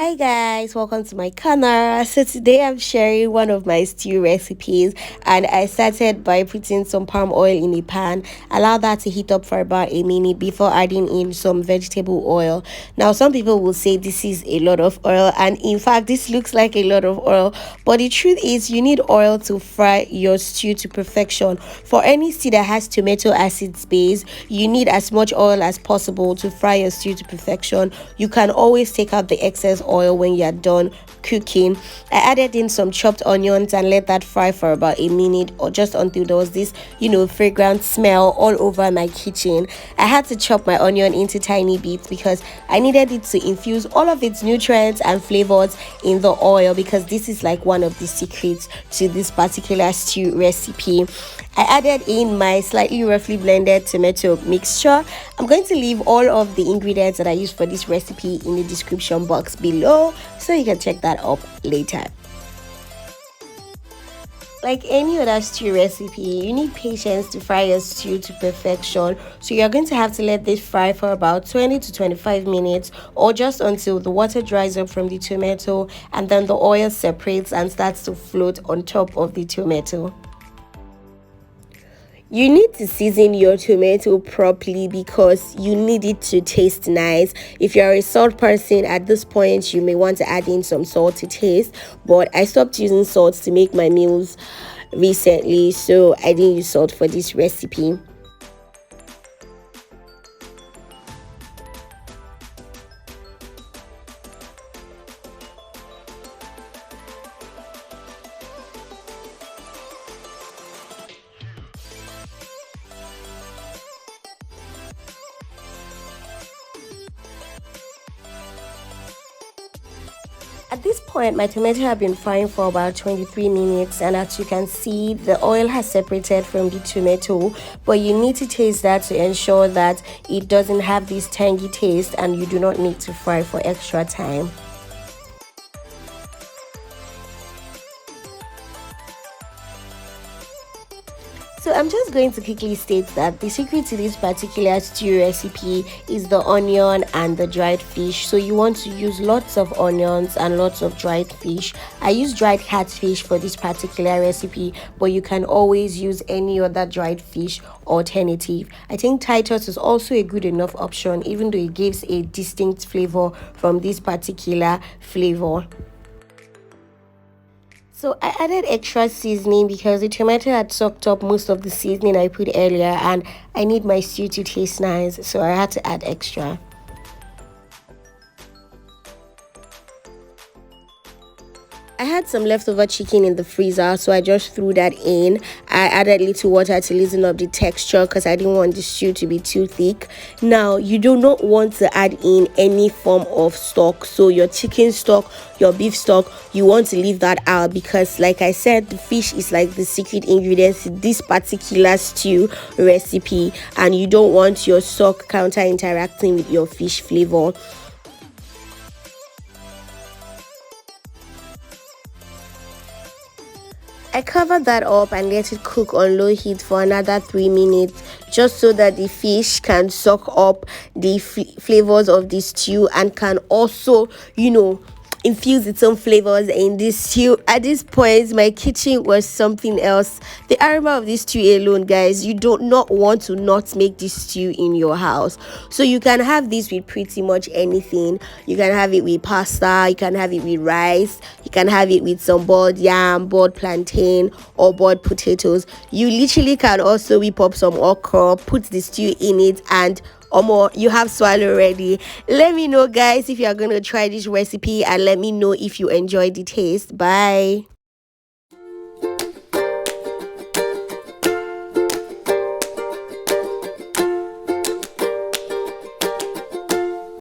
Hi guys, welcome to my channel. So today I'm sharing one of my stew recipes, and I started by putting some palm oil in a pan. Allow that to heat up for about a minute before adding in some vegetable oil. Now some people will say this is a lot of oil, and in fact this looks like a lot of oil, but the truth is you need oil to fry your stew to perfection. For any stew that has tomato acids base, you need as much oil as possible to fry your stew to perfection. You can always take out the excess oil when you're done cooking. I added in some chopped onions and let that fry for about a minute, or just until there was this fragrant smell all over my kitchen. I had to chop my onion into tiny bits because I needed it to infuse all of its nutrients and flavors in the oil, because this is like one of the secrets to this particular stew recipe. I added in my slightly roughly blended tomato mixture. I'm going to leave all of the ingredients that I use for this recipe in the description box below, so you can check that up later. Like any other stew recipe, you need patience to fry your stew to perfection. So you're going to have to let this fry for about 20 to 25 minutes, or just until the water dries up from the tomato and then the oil separates and starts to float on top of the tomato. You need to season your tomato properly because you need it to taste nice. If you're a salt person, at this point you may want to add in some salt to taste, but I stopped using salt to make my meals recently, so I didn't use salt for this recipe. At this point, my tomato have been frying for about 23 minutes, and as you can see, the oil has separated from the tomato, but you need to taste that to ensure that it doesn't have this tangy taste, and you do not need to fry for extra time. So I'm just going to quickly state that the secret to this particular stew recipe is the onion and the dried fish. So you want to use lots of onions and lots of dried fish. I use dried catfish for this particular recipe, but you can always use any other dried fish alternative. I think Titus is also a good enough option, even though it gives a distinct flavor from this particular flavor. So I added extra seasoning because the tomato had soaked up most of the seasoning I put earlier, and I need my stew to taste nice, so I had to add extra. I had some leftover chicken in the freezer, so I just threw that in. I added little water to loosen up the texture because I didn't want the stew to be too thick. Now, you do not want to add in any form of stock. So your chicken stock, your beef stock, you want to leave that out because, like I said, the fish is like the secret ingredient in this particular stew recipe, and you don't want your stock counter interacting with your fish flavor. I covered that up and let it cook on low heat for another 3 minutes, just so that the fish can soak up the flavors of the stew and can also, infuse its own flavors in this stew. At this point, my kitchen was something else. The aroma of this stew alone, guys, you do not want to not make this stew in your house. So you can have this with pretty much anything. You can have it with pasta, you can have it with rice, you can have it with some boiled yam, boiled plantain, or boiled potatoes. You literally can also whip up some okra, put the stew in it, and you have swallow ready. Let me know, guys, if you are going to try this recipe, and let me know if you enjoyed the taste. Bye.